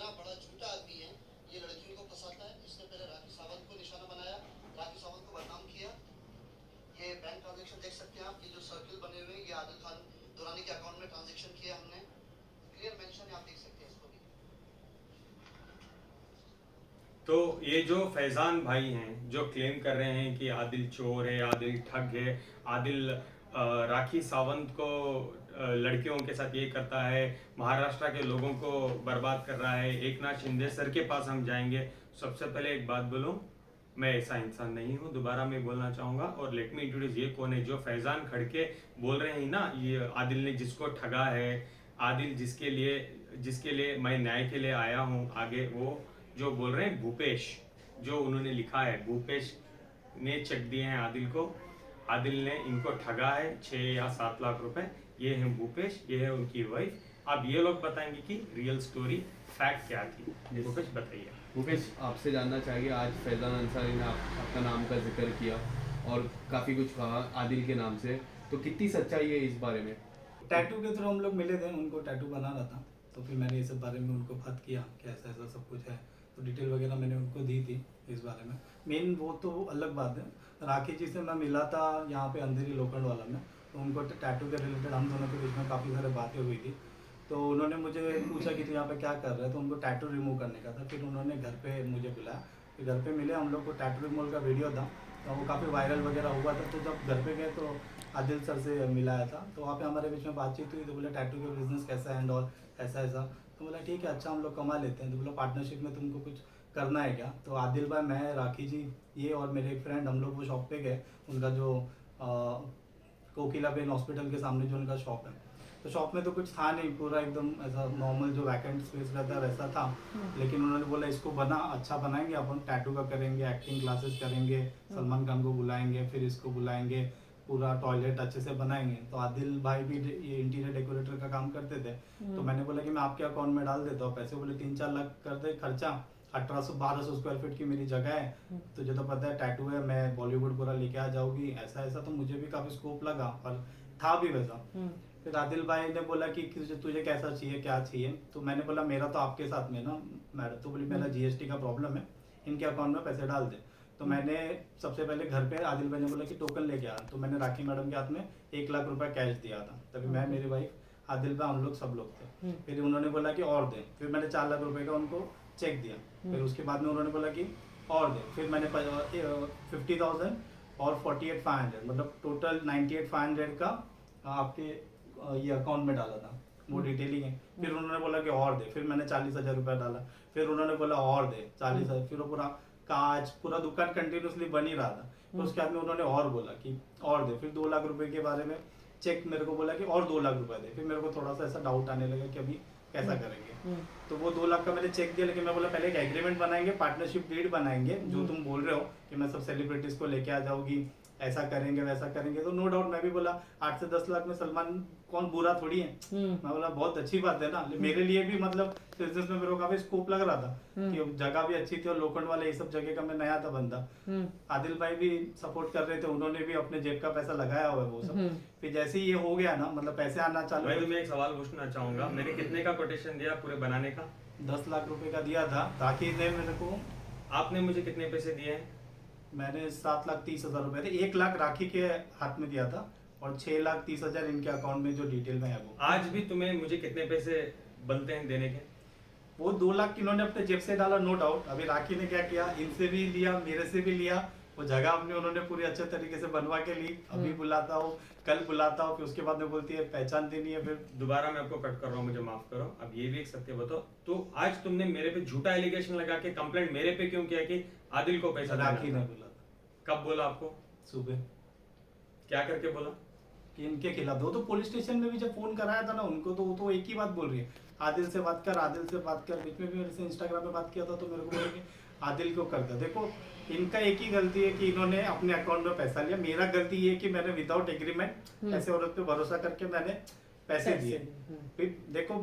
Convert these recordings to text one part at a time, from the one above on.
इतना बड़ा झूठा आदमी है, ये लड़कियों को फंसाता है। इसने पहले राखी सावंत को निशाना बनाया, राखी सावंत को बदनाम किया। ये बैंक ट्रांजैक्शन देख सकते हैं आप, ये जो सर्किल बने हुए हैं, ये आदिल खान दुरानी के अकाउंट में ट्रांजैक्शन किया हमने, क्लियर मेंशन है, आप देख सकते हैं इसको भी। तो ये जो फैजान भाई हैं जो क्लेम कर रहे हैं कि आदिल चोर है, आदिल ठग है, आदिल राखी सावंत को लड़कियों के साथ ये करता है, महाराष्ट्र के लोगों को बर्बाद कर रहा है, एकनाथ शिंदे सर के पास हम जाएंगे। सबसे पहले एक बात बोलूं, मैं ऐसा इंसान नहीं हूं, दोबारा मैं बोलना चाहूंगा। और लेट मी इंट्रोड्यूस, ये कौन है जो फैजान खड़के बोल रहे हैं ना, ये आदिल ने जिसको ठगा है, आदिल जिसके लिए मैं न्याय के लिए आया हूं आगे, वो जो बोल रहे हैं भूपेश, जो उन्होंने लिखा है, भूपेश ने चेक दिए हैं आदिल को, आदिल ने इनको ठगा है 6 या 7 लाख रुपए। ये है भूपेश, ये है उनकी वाइफ। अब ये लोग बताएंगे कि रियल स्टोरी फैक्ट क्या थी। भूपेश बताइए। भूपेश, आपसे जानना चाहिए, आज फैजान अंसारी ने आपका नाम का जिक्र किया और काफ़ी कुछ कहा आदिल के नाम से, तो कितनी सच्चाई है इस बारे में? टैटू के थ्रू हम लोग मिले थे, उनको टैटू बना रहा था, तो फिर मैंने इस बारे में उनको बात किया कि ऐसा ऐसा सब कुछ है, तो डिटेल वगैरह मैंने उनको दी थी इस बारे में। मेन वो तो अलग बात है, राखी जी से मैं मिला था यहाँ पे अंधेरी लोखंड वाला में, तो उनको टैटू के रिलेटेड हम दोनों के बीच में काफ़ी सारी बातें हुई थी। तो उन्होंने मुझे पूछा कि तू यहाँ पे क्या कर रहा है, तो उनको टैटू रिमूव करने का था। फिर उन्होंने घर पे मुझे बुलाया, फिर घर पे मिले हम लोग को, टैटू रिमूवल का वीडियो था, तो वो काफ़ी वायरल वगैरह हुआ था। तो जब घर पे गए तो आदिल सर से मिलाया था, तो वहाँ पे हमारे बीच में बातचीत हुई। तो बोले टैटू का बिजनेस कैसा है एंड ऑल, ऐसा ऐसा। तो बोला ठीक है, अच्छा हम लोग कमा लेते हैं। तो बोला पार्टनरशिप में तुमको कुछ करना है क्या? तो आदिल भाई, मैं, राखी जी, ये और मेरे एक फ्रेंड, हम लोग वो शॉप पे गए। उनका जो कोकिला बेन हॉस्पिटल के सामने जो उनका शॉप है, तो शॉप में तो कुछ था नहीं, पूरा एकदम ऐसा नॉर्मल जो वैकेंट स्पेस रहता है वैसा था। लेकिन उन्होंने बोला इसको अच्छा बनाएंगे, अपन टैटू का करेंगे, एक्टिंग क्लासेस करेंगे, सलमान खान को बुलाएंगे, फिर इसको बुलाएंगे, पूरा टॉयलेट अच्छे से बनाएंगे। तो आदिल भाई भी ये इंटीरियर डेकोरेटर का काम करते थे। तो मैंने बोला कि मैं आपके अकाउंट में डाल देता हूँ पैसे। बोले 3-4 लाख कर दे खर्चा, 1800-1200 स्क्वायर फीट की मेरी जगह है, तुझे तो पता है टैटू है, मैं बॉलीवुड पूरा लेके आ जाऊंगी, ऐसा ऐसा। तो मुझे भी काफी स्कोप लगा और था भी वैसा। फिर आदिल भाई ने बोला कि तुझे कैसा चाहिए, क्या चाहिए? तो मैंने बोला मेरा तो आपके साथ में ना मैडम। तो बोली मेरा जीएसटी का प्रॉब्लम है, इनके अकाउंट में पैसे डाल दे। तो मैंने सबसे पहले घर पे आदिल भाई ने बोला कि टोकन लेके आ, तो मैंने राखी मैडम के हाथ में 1 लाख रुपए कैश दिया था। तभी मैं, मेरी वाइफ, आदिल भाई, हम लोग सब लोग थे। फिर उन्होंने बोला कि और दे, फिर मैंने 4 लाख रुपए का उनको चेक दिया। फिर उसके बाद में उन्होंने बोला कि और दे, फिर मैंने 50,000 और 48,500, मतलब टोटल 98,500 का आपके ये अकाउंट में डाला था, वो डिटेलिंग है। फिर उन्होंने बोला कि और दे, फिर मैंने 40,000 रुपया डाला। फिर उन्होंने बोला और दे 40,000, फिर वो पूरा कांच, पूरा दुकान कंटिन्यूसली बन ही रहा था। तो उसके बाद में उन्होंने और बोला कि और दे, फिर 2 लाख रुपए के बारे में चेक मेरे को बोला कि और 2 लाख रुपए दे। फिर मेरे को थोड़ा सा ऐसा डाउट आने लगा कि अभी कैसा करेंगे। तो वो 2 लाख का मैंने चेक दिया, लेकिन मैं बोला पहले एक एग्रीमेंट बनाएंगे, पार्टनरशिप डीड बनाएंगे, जो तुम बोल रहे हो कि मैं सब सेलिब्रिटीज को लेके आ जाऊंगी, ऐसा करेंगे वैसा करेंगे। तो नो डाउट मैं भी बोला 8 से 10 लाख में सलमान कौन बुरा थोड़ी है। मैं बोला बहुत अच्छी बात है ना, मेरे लिए भी मतलब बिजनेस में मेरे को काफी स्कोप लग रहा था कि जगह भी अच्छी थी और लोखंड वाले ये सब जगह का मैं नया था बंदा। आदिल भाई भी सपोर्ट कर रहे थे, उन्होंने भी अपने जेब का पैसा लगाया हुआ है वो सब। फिर जैसे ही ये हो गया ना, मतलब पैसे आना चालू। मैं तुम्हें एक सवाल पूछना चाहूंगा, मैंने कितने का कोटेशन दिया पूरे बनाने का? 10 लाख रुपए का दिया था, ताकि ने मेरे को। आपने मुझे कितने पैसे दिए हैं? मैंने 7,30,000 रुपए थे, 1 लाख राखी के हाथ में दिया था और 6,30,000 इनके अकाउंट में जो डिटेल में है वो। आज भी तुम्हें मुझे कितने पैसे बनते हैं देने के? वो 2 लाख इन्होंने अपने जेब से डाला, नो डाउट। अभी राखी ने क्या किया, इनसे भी लिया, मेरे से भी लिया, वो जगह अपने उन्होंने पूरी अच्छे तरीके से बनवा के ली। अभी बुलाता हूँ, कल बुलाता हूँ, फिर उसके बाद में बोलती है पहचान देनी है। फिर दोबारा मैं आपको कट कर रहा हूँ, मुझे माफ करो। अब ये भी एक सत्य बताओ, तो आज तुमने मेरे पे झूठा एलिगेशन लगा के कंप्लेंट मेरे पे क्यों किया कि आदिल को पैसा राखी देना ने था? बोला था कब बोला आपको? सुबह, क्या करके बोला? कि इनके खिलाफ दो। तो पुलिस स्टेशन में भी जब फोन कराया था ना उनको, तो वो तो एक ही बात बोल रही है, आदिल से बात कर, आदिल से बात कर। बीच में भी मेरे से इंस्टाग्राम पे बात किया था, तो मेरे को बोले कि आदिल को कर दो। देखो, इनका एक ही गलती है कि इन्होंने अपने अकाउंट में पैसा लिया। मेरा गलती ये कि मैंने विदाउट एग्रीमेंट ऐसे औरत पे भरोसा करके मैंने पैसे दिए। फिर देखो,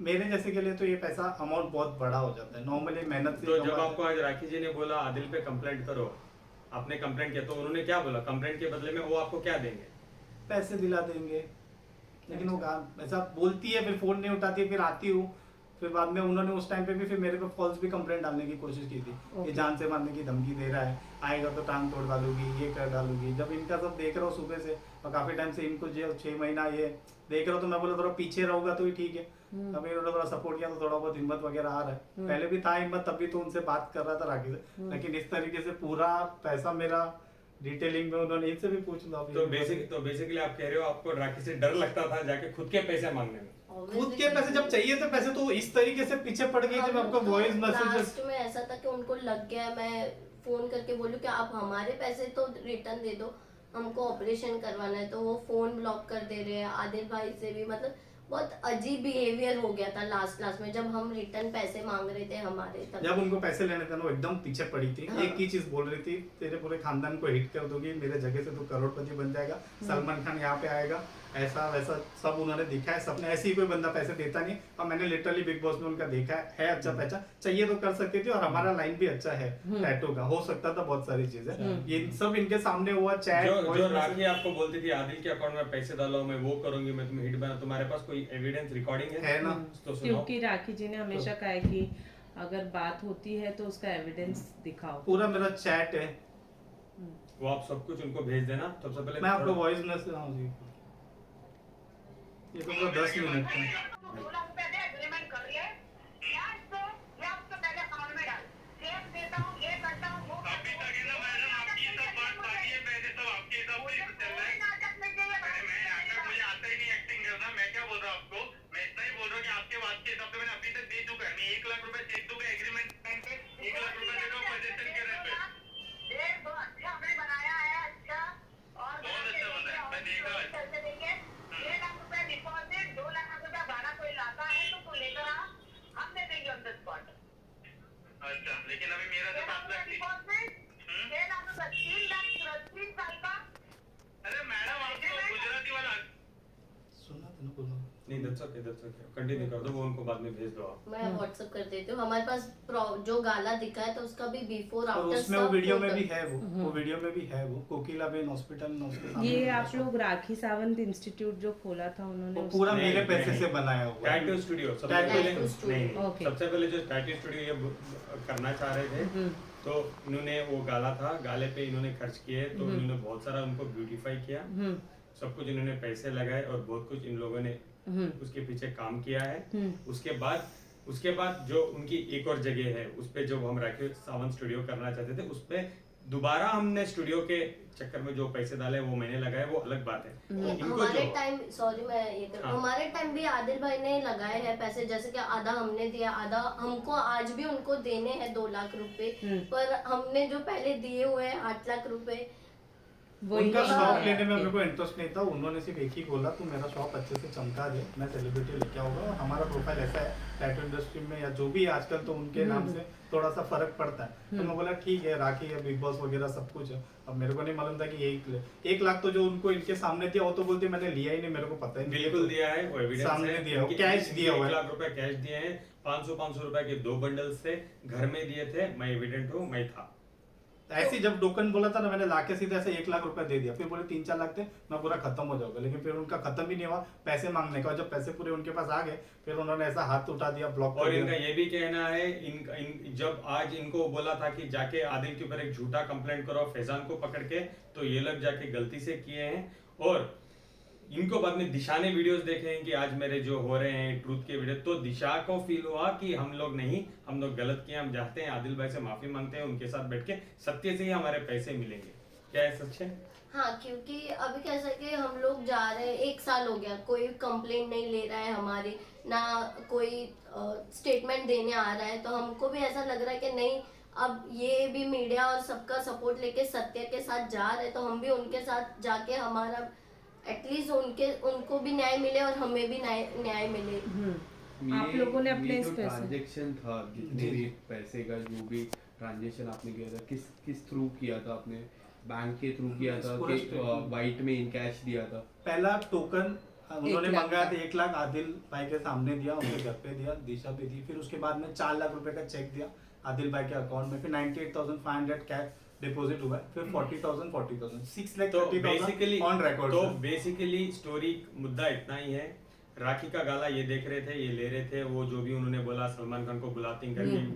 मेरे जैसे के लिए तो ये पैसा अमाउंट बहुत बड़ा हो जाता है, नॉर्मली मेहनत से। तो जब आपको आज राखी जी ने बोला आदिल पे कंप्लेंट करो, आपने कंप्लेंट किया, तो उन्होंने क्या बोला? कंप्लेंट के बदले में वो आपको क्या देंगे? पैसे दिला देंगे। लेकिन वो ऐसा बोलती है, फिर फोन नहीं उठाती है, फिर आती हूँ फिर बाद में उन्होंने उस टाइम पे भी फिर मेरे पे फॉल्स भी कंप्लेंट डालने की कोशिश की थी कि जान से मारने की धमकी दे रहा है, आएगा तो टांग तोड़ डालूंगी, ये कर डालूंगी। जब इनका सब देख रहा हूँ सुबह से और काफी टाइम से इनको जो 6 महीना ये देख रहा हूँ, तो मैं बोला थोड़ा पीछे रहूंगा तो ही ठीक है। अभी इन्होंने थोड़ा सपोर्ट किया तो थोड़ा बहुत हिम्मत वगैरह आ रहा है। पहले भी था हिम्मत, तभी तो उनसे बात कर रहा था राखी से, लेकिन इस तरीके से पूरा पैसा मेरा डिटेलिंग में उन्होंने इनसे भी पूछ लो। तो बेसिकली आप कह रहे हो आपको राखी से डर लगता था जाके खुद के पैसे मांगने में? खुद के पैसे जब चाहिए थे पैसे, तो इस तरीके से पीछे पड़ गई जब आपको वॉइस मैसेज। लास्ट में ऐसा था कि उनको लग गया, मैं फोन करके बोलूं कि आप हमारे पैसे तो रिटर्न दे दो, हमको ऑपरेशन करवाना है, तो वो फोन ब्लॉक कर दे रहे हैं। आदिल भाई से भी मतलब बहुत अजीब बिहेवियर हो गया था लास्ट में, जब हम रिटर्न पैसे मांग रहे थे हमारे तब। जब उनको पैसे लेने थे ना, वो एकदम पीछे पड़ी थी। हाँ। एक ही चीज बोल रही थी, तेरे पूरे खानदान को हिट कर दूंगी, मेरे जगह से तू करोड़पति बन जाएगा, सलमान खान यहाँ पे आएगा, ऐसा वैसा सब उन्होंने दिखा है सबने। ऐसे ही कोई बंदा पैसे देता नहीं, और मैंने लिटरली बिग बॉस में उनका देखा है अच्छा पैसा चाहिए तो कर सकती थी, और हमारा लाइन भी अच्छा है टैटू का, हो सकता था बहुत सारी चीजें। ये सब इनके सामने हुआ। चैट जो राखी आपको बोलती थी आदिल के अकाउंट में पैसे डालो, मैं वो करूंगी, मैं तुम्हें हिट बना, तुम्हारे पास कोई एविडेंस रिकॉर्डिंग है ना? तो सुनाओ। क्योंकि राखी जी ने हमेशा कहा है कि अगर बात होती है तो उसका एविडेंस दिखाओ। पूरा मेरा चैट है, वो आप सब कुछ उनको भेज देना। सबसे पहले मैं आपको थोड़ा- वॉइस मैसेज। हाँ जी, ये तो पूरा 10 मिनट का। लेकिन अभी मेरा तो 7 लाख अरे मैडम आपको गुजराती वाला सुना था ना, बोलो। नहीं, that's okay, कंटिन्यू कर दो, वो उनको बाद में भेज दो आप। मैं व्हाट्सएप कर देती हूँ। हमारे पास जो गाला दिखा है तो उसका भी बिफोर और आफ्टर उसमें वो वीडियो में भी है, वो वीडियो में भी है, वो कोकिला बेन हॉस्पिटल में उसके सामने। ये आप लोग राखी सावंत इंस्टीट्यूट जो खोला था उन्होंने वो पूरा नहीं, मेरे पैसे नहीं। से बनाया हुआ है। टैटू स्टूडियो सबसे टैटू पहले स्टूडियो। नहीं, ओके। सबसे पहले जो टैटू स्टूडियो ये करना चाह रहे थे, तो इन्होंने वो गाला था, गाले पे इन्होंने खर्च किए, तो इन्होंने बहुत सारा उनको ब्यूटीफाई किया, सब कुछ इन्होंने पैसे लगाए और बहुत कुछ इन लोगों ने उसके पीछे काम किया है। उसके बाद जो उनकी एक और जगह है, उस पे जो हम राखी सावंत स्टूडियो करना चाहते थे, उस पे दोबारा हमने स्टूडियो के चक्कर में जो पैसे डाले वो मैंने लगाए, वो अलग बात है। इनको हमारे जो टाइम, सॉरी मैं ये हाँ। हमारे टाइम भी आदिल भाई ने लगाए हैं पैसे, जैसे कि आधा हमने दिया, आधा हमको आज भी उनको देने हैं 2 लाख रुपए, पर हमने जो पहले दिए हुए हैं 8 लाख रुपए। उनका हाँ। शॉप लेने में मेरे को इंटरेस्ट नहीं था, उन्होंने सिर्फ एक ही बोला, तू मेरा शॉप अच्छे से चमका दे, मैं सेलिब्रिटी लेके आऊंगा, और हमारा प्रोफाइल ऐसा है टैटू इंडस्ट्री में या जो भी आजकल, तो उनके नाम से थोड़ा सा फर्क पड़ता है। तो मैं बोला ठीक है, राखी है, बिग बॉस वगैरह सब कुछ है। अब मेरे को नहीं मालूम था कि 1 लाख तो जो उनको इनके सामने दिया, वो तो बोलते मैंने लिया ही नहीं, मेरे को पता ही नहीं। बिल्कुल दिया है, वो एविडेंस सामने है, दिया, वो उनके कैश दिया हुआ है। 1 लाख रुपए कैश दिए हैं, 500 रुपए के 2 बंडल्स थे, घर में दिए थे, मैं एविडेंट हूँ, मैं था। ऐसे जब टोकन बोला था ना, मैंने लाके सीधे ऐसे 1 लाख रुपए दे दिया, फिर बोले 3-4 लाख थे, मैं पूरा खत्म हो जाऊंगा, लेकिन फिर उनका खत्म ही नहीं हुआ पैसे मांगने का। जब पैसे पूरे उनके पास आ गए, फिर उन्होंने ऐसा हाथ उठा दिया, ब्लॉक और कर इनका दिया। ये भी कहना है, जब आज इनको बोला था कि जाके आदिल के ऊपर एक झूठा कंप्लेंट करो फैजान को पकड़ के, तो ये लोग जाके गलती से किए हैं। और इनको बाद में दिशा ने वीडियोस देखे हैं कि आज मेरे जो हो रहे हैं ट्रूथ के वीडियो, तो दिशा को फील हुआ कि हम लोग गलत किए, हम चाहते हैं आदिल भाई से माफी मांगते हैं, उनके साथ बैठ के सत्य से ही हमारे पैसे मिलेंगे। क्या है सच है? हाँ, क्योंकि अभी कैसा कि हम लोग जा रहे हैं, 1 साल हो गया, कोई कंप्लेंट नहीं ले रहा है हमारी, ना कोई स्टेटमेंट देने आ रहा है, तो हमको भी ऐसा लग रहा है कि नहीं, अब ये भी मीडिया और सबका सपोर्ट लेके सत्य के साथ जा रहे हैं, तो हम भी उनके साथ जाके हमारा एटलीस्ट उनको भी न्याय मिले और हमें भी न्याय मिले। आप लोगों ने अपने इस जो पैसे ट्रांजैक्शन था, जितने भी पैसे का जो भी ट्रांजैक्शन आपने किया था, किस थ्रू किया था? आपने बैंक के थ्रू किया था पूरा कि statement। वाइट में इन कैश दिया था? पहला टोकन उन्होंने 1 लाख मंगाया का। था, 1 लाख आदिल भाई के सामने दिया, उनके घर पे दिया, दिशा पे दी, फिर उसके बाद में 4 लाख रुपए का चेक दिया आदिल भाई के अकाउंट में, फिर 98,500 कैश डिपॉजिट हुआ है, फिर 40,000 6 लाख तो 30,000 बेसिकली ऑन रिकॉर्ड। तो बेसिकली स्टोरी मुद्दा इतना ही है, राखी का गाला ये देख रहे थे, ये ले रहे थे, वो जो भी उन्होंने बोला सलमान खान को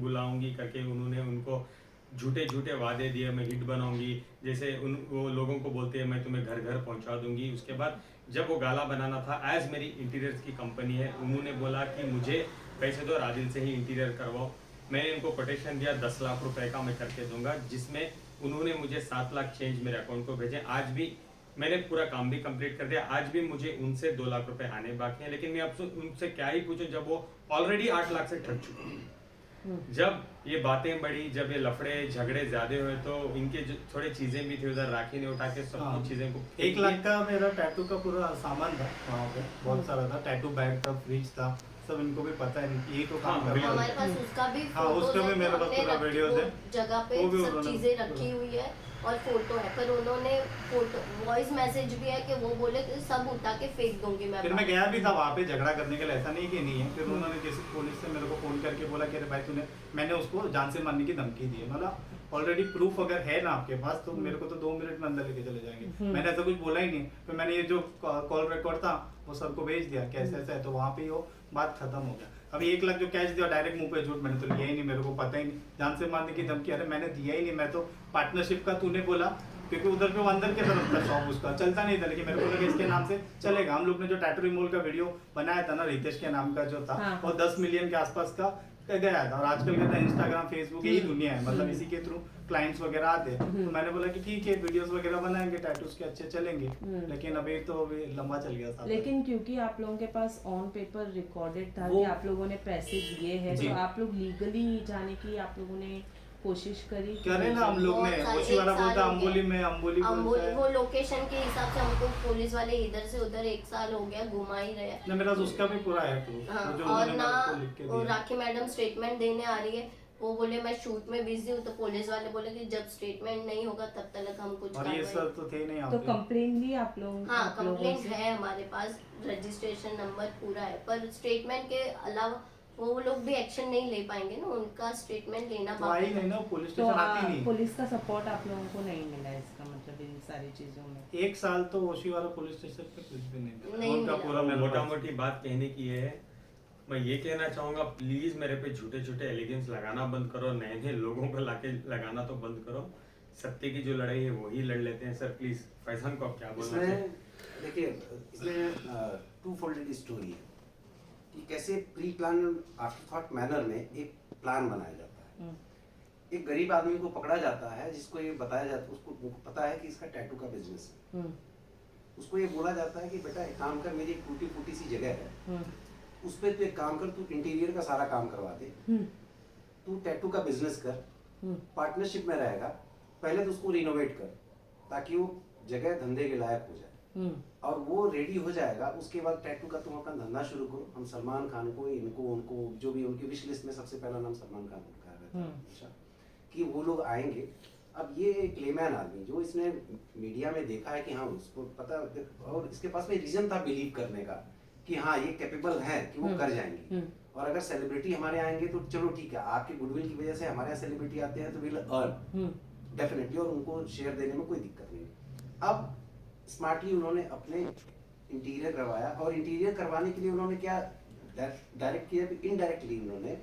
बुलाऊंगी करके उन्होंने उनको झूठे झूठे वादे दिए, मैं हिट बनाऊंगी, जैसे वो लोगों को बोलते हैं मैं तुम्हें घर घर पहुंचा दूंगी। उसके बाद जब वो गाला बनाना था, एज मेरी इंटीरियर्स की कंपनी है, उन्होंने बोला कि मुझे पैसे दो और आदिल से ही इंटीरियर करवाओ। मैंने इनको कोटेशन दिया 10 लाख रुपए का मैं करके दूंगा, जिसमें उन्होंने मुझे 7 लाख चेंज मेरे अकाउंट को भेजे। आज भी मैंने पूरा काम भी कंप्लीट कर दिया, आज भी मुझे उनसे 2 लाख रुपए आने बाकी हैं, लेकिन मैं अब उनसे क्या ही पूछूं जब वो ऑलरेडी 8 लाख से ठग चुके हैं। जब ये बातें बढ़ी, जब ये लफड़े झगड़े ज्यादा हुए, तो इनके जो थोड़े चीजें भी थी उधर राखी ने उठा के सब कुछ चीजें को 1 लाख का मेरा टैटू का पूरा सामान था वहाँ पे, बहुत सारा था, टैटू बैग था, फ्रिज था, सब इनको भी पता है, यही तो काम कर रहा है। हमारे पास उसका भी हाँ, उसका भी मेरे पास पूरा वीडियोस है, जगह पे वो भी सब उन्होंने- चीजें रखी हुई है और फोटो है, पर उन्होंने फोटो वॉइस मैसेज भी है कि वो बोले कि सब उठा के फेंक दूंगी मैं। फिर मैं गया भी था वहाँ पे झगड़ा करने के लिए, ऐसा नहीं कि नहीं है। फिर उन्होंने जैसे पुलिस से मेरे को फोन करके बोला कि अरे भाई तूने, मैंने उसको जान से मारने की धमकी दी है, मतलब ऑलरेडी प्रूफ अगर है ना आपके पास तो मेरे को तो 2 मिनट में अंदर लेके चले जाएंगे। मैंने ऐसा कुछ बोला ही नहीं। फिर मैंने ये जो कॉल रिकॉर्ड था वो सबको भेज दिया कैसे ऐसा है, तो वहाँ पे वो बात खत्म हो गया। अभी 1 लाख जो कैश दिया डायरेक्ट मुंह पे झूठ, मैंने तो लिया ही नहीं, मेरे को पता ही नहीं, जान से मारने की धमकी, अरे मैंने दिया ही नहीं, मैं तो पार्टनरशिप का तूने बोला, क्योंकि उधर पे वो अंदर के तरफ था शॉप, उसका चलता नहीं था, लेकिन मेरे को लगा इसके नाम से चलेगा। हम लोग ने जो टैटू रिमूवल का वीडियो बनाया था ना रितेश के नाम का जो था, हाँ। वो 10 मिलियन के आसपास का गया था। और आजकल का इंस्टाग्राम फेसबुक यही दुनिया है, मतलब इसी के थ्रू क्लाइंट्स वगैरह आते हैं। तो मैंने बोला कि ठीक है वीडियोस वगैरह बनाएंगे, टैटूज के अच्छे चलेंगे, लेकिन अभी तो अभी लंबा चल गया था। लेकिन क्योंकि आप लोगों के पास ऑन पेपर रिकॉर्डेड था वो- कि आप लोगों ने पैसे दिए हैं, जी। तो आप लोग लीगली जाने की आप लोगों ने कोशिश करी? करे ना हम लोग ने, बहुत साल- ओशी वाला 1 साल बोलता हो अंबोली गया। में, अंबोली बोलता अम्बोली है। वो लोकेशन के हिसाब से हमको पुलिस वाले इधर से उधर 1 साल हो गया घुमा ही रहे हैं। ना मेरा तो उसका भी पूरा है proof, हाँ, वो जो और उन्होंने ना मेरे को लिख के वो दिया। राखी मैडम स्टेटमेंट देने आ रही है, वो बोले मैं शूट में बिजी हूँ, तो पुलिस वाले बोले कि जब स्टेटमेंट नहीं होगा तब तक हम कुछ और ये कार्रवाई- सर तो थे नहीं यहाँ तो पे। कंप्लेन ली आप लोग? हाँ आप लोगों कंप्लेंट से? है हमारे पास, रजिस्ट्रेशन नंबर पूरा है, पर स्टेटमेंट के अलावा वो लोग भी एक्शन नहीं ले पाएंगे ना, उनका स्टेटमेंट लेना तो आई बाकी नहीं ना, पुलिस तो स्टेशन आती नहीं। पुलिस का सपोर्ट आप लोगों को नहीं मिला, इसका मतलब इन सारी चीजों में? 1 साल तो ओशी वाला पुलिस स्टेशन पे कुछ भी नहीं मिला। नहीं उनका मिला। पूरा मेरे मोटा पास- मोटी बात कहने की है, मैं ये कहना चाहूंगा प्लीज मेरे पे झूठे झूठे एलिगेंस लगाना बंद करो, नए नए लोगों को लाके लगाना तो बंद करो। सत्य की जो लड़ाई है वही लड़ लेते हैं सर। प्लीज फैजान को आप क्या बोलना चाहिए? इसमें देखिए, इसमें टू फोल्डेड स्टोरी है कि कैसे pre plan after thought manner में एक प्लान बनाया जाता है। एक गरीब आदमी को पकड़ा जाता है जिसको ये बताया जाता है, उसको पता है कि इसका टैटू का बिजनेस है। उसको ये बोला जाता है कि बेटा एक काम कर, मेरी एक टूटी फूटी सी जगह है, उस पर तू एक काम कर, तू इंटीरियर का सारा काम करवा दे, तू टैटू का बिजनेस कर, पार्टनरशिप में रहेगा, पहले तो उसको रिनोवेट कर ताकि वो जगह धंधे के लायक हो जाए, और वो रेडी हो जाएगा, उसके बाद टैटू का तुम अपना धंधा शुरू करो। हम सलमान खान को, इनको, उनको, जो भी उनकी विश लिस्ट में सबसे पहला नाम सलमान खान का रहता है हमेशा, कि वो लोग आएंगे। अब ये एक लेमैन आदमी जो इसने मीडिया में देखा है कि हाँ उसको पता, और इसके पास में रीजन था बिलीव करने का कि हाँ ये कैपेबल है कि वो कर जाएंगे। और अगर सेलिब्रिटी हमारे आएंगे तो चलो ठीक है, आपके गुडविल की वजह से हमारे यहाँ सेलिब्रिटी आते हैं तो विल अर्न डेफिनेटली, और उनको शेयर देने में कोई दिक्कत नहीं। अब स्मार्टली उन्होंने अपने इंटीरियर करवाया, और इंटीरियर करवाने के लिए उन्होंने क्या डायरेक्ट किया, इनडायरेक्टली उन्होंने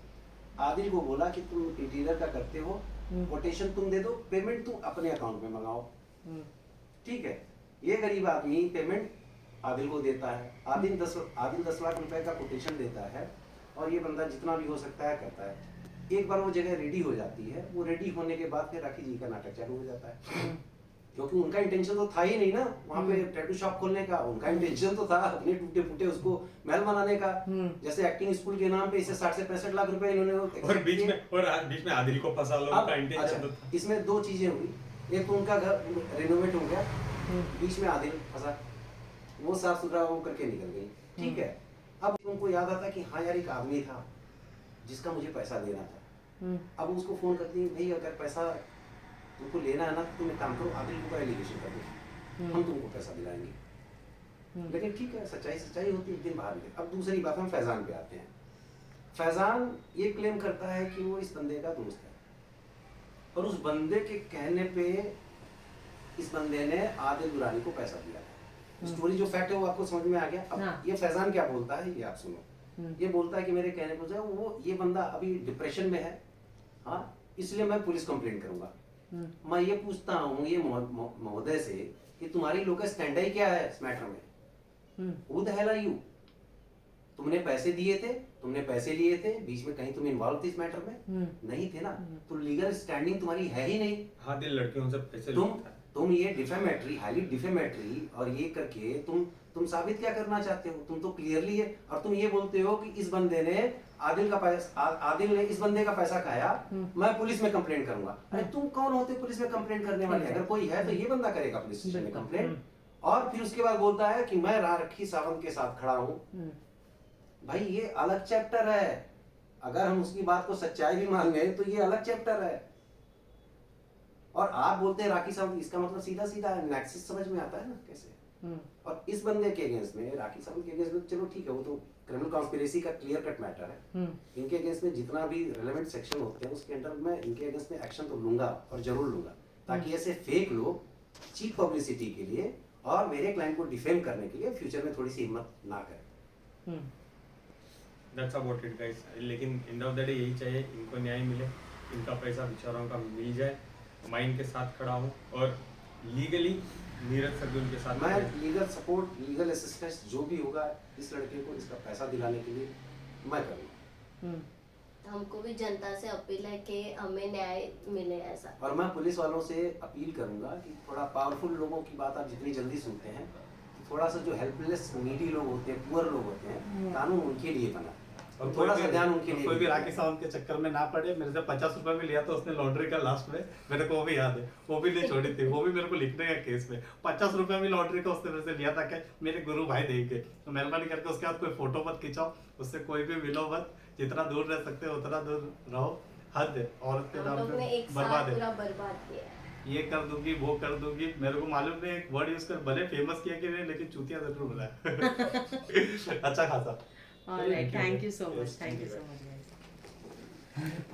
आदिल को बोला कि तुम इंटीरियर का करते हो, कोटेशन तुम दे दो, पेमेंट तुम अपने अकाउंट में मंगाओ। ठीक है, ये गरीब आदमी पेमेंट आदिल को देता है, आदिल 10 लाख रुपए का कोटेशन देता है, और ये बंदा जितना भी हो सकता है करता है। एक बार वो जगह रेडी हो जाती है, वो रेडी होने के बाद फिर राखी जी का नाटक चालू हो जाता है, क्योंकि उनका इंटेंशन तो था ही नहीं ना वहाँ पे टैटू शॉप खोलने का। उनका इंटेंशन तो था अपने टूटे फूटे उसको महल बनाने का। जैसे एक्टिंग स्कूल के नाम पे इसे 60 से 65 लाख रुपए इन्होंने और बीच में आदिल को फंसा लो, उनका इंटेंशन तो था। इसमें 2 चीजें हुई, एक तो उनका घर रिनोवेट हो गया, बीच में आदिल फंसा, वो साफ सुथरा वो करके निकल गई। ठीक है, अब उनको याद आता कि हाँ यार एक आदमी था जिसका मुझे पैसा देना था। अब उसको फोन करती है, भाई अगर पैसा तुमको लेना है ना तो तुम एक काम करो, आदिल को एलिगेशन कर दो, हम तुमको पैसा दिलाएंगे। लेकिन ठीक है, सच्चाई होती है, एक दिन बाहर निकले। अब दूसरी बात हम फैजान पे आते हैं। फैजान ये क्लेम करता है कि वो इस बंदे का दोस्त है, और उस बंदे के कहने पे इस बंदे ने आदिल दुरानी को पैसा दिया था। स्टोरी जो फैक्ट है वो आपको समझ में आ गया। अब हाँ। ये फैजान क्या बोलता है ये आप सुनो। ये बोलता है कि मेरे कहने को जो वो ये बंदा अभी डिप्रेशन में है, हाँ, इसलिए मैं पुलिस कंप्लेंट करूंगा। मैं ये पूछता हूँ ये महोदय से कि तुम्हारी लोकल स्टैंड ही क्या है इस मैटर में? Who the hell are you? तुमने पैसे दिए थे, तुमने पैसे लिए थे, बीच में कहीं तुम इन्वॉल्व थे इस मैटर में? नहीं थे ना, तो लीगल स्टैंडिंग तुम्हारी है ही नहीं। हाँ, दिल लड़कियों से पैसे तुम लेता है। तुम ये डिफेमेटरी, हाईली डिफेमेटरी और ये करके तुम साबित क्या करना चाहते हो? तुम तो क्लियरली है, और तुम ये बोलते हो कि इस बंदे ने आदिल ने इस बंदे का पैसा खाया, मैं पुलिस में कंप्लेंट करूंगा। अरे तुम कौन होते पुलिस में कंप्लेंट करने वाले? अगर कोई है तो ये बंदा करेगा पुलिस स्टेशन में कंप्लेंट। और फिर उसके बाद बोलता है कि मैं राखी सावंत के साथ खड़ा हूँ। भाई ये अलग चैप्टर है। अगर हम उसकी बात को सच्चाई भी मान गए तो ये अलग चैप्टर है। और आप बोलते हैं राखी सावंत, इसका मतलब सीधा सीधा नेक्सस समझ में आता है ना कैसे। और इस बंदे के अगेंस्ट में, राखी सावंत के अगेंस्ट में, चलो ठीक है वो तो क्रिमिनल कॉन्स्पिरेसी का क्लियर कट मैटर है। इनके अगेंस्ट में जितना भी रिलेवेंट सेक्शन होते हैं उसके अंडर में इनके अगेंस्ट में एक्शन तो लूंगा और जरूर लूंगा, ताकि ऐसे फेक लोग चीप पब्लिसिटी के लिए और मेरे क्लाइंट को डिफेम करने के लिए फ्यूचर में थोड़ी सी हिम्मत ना करें। That's about it guys। लेकिन एंड ऑफ द डे यही चाहिए, इनको न्याय मिले, इनका पैसा बेचारों का मिल जाए। मैं इनके साथ खड़ा हूँ और लीगली नीरज सद्गुन के साथ मैं लीगल सपोर्ट, लीगल असिस्टेंस जो भी होगा इस लड़के को इसका पैसा दिलाने के लिए मैं करूँगा। हमको भी जनता से अपील है कि हमें न्याय मिले ऐसा। और मैं पुलिस वालों से अपील करूंगा कि थोड़ा पावरफुल लोगों की बात आप जितनी जल्दी सुनते हैं, थोड़ा सा जो हेल्पलेस नीडी लोग होते हैं, पुअर लोग होते हैं, कानून उनके लिए बना, और थोड़ा सा ध्यान उनके लिए। कोई भी राखी सावंत के चक्कर में ना पड़े। मेरे से 50 रुपए में लिया था उसने लॉन्ड्री का लास्ट में, मेरे को वो भी याद है, वो भी नहीं छोड़ी थी, वो भी मेरे को लिखने का केस में 50 रुपए में लॉन्ड्री का उसने मेरे से लिया था कि मेरे गुरु भाई देंगे। तो मेहरबानी करके उसके बाद कोई फोटो मत खिंचाओ, उससे कोई भी मिलो मत, जितना दूर रह सकते हो उतना दूर रहो। हद है, औरत के नाम पे एक साल बर्बाद पूरा है। बर्बाद किया है। ये कर दूंगी वो कर दूंगी, मेरे को मालूम नहीं एक वर्ड यूज कर भले फेमस किया कि नहीं, लेकिन चूतिया जरूर बुलाया। अच्छा खासा। Alright, thank you so much, thank you so much.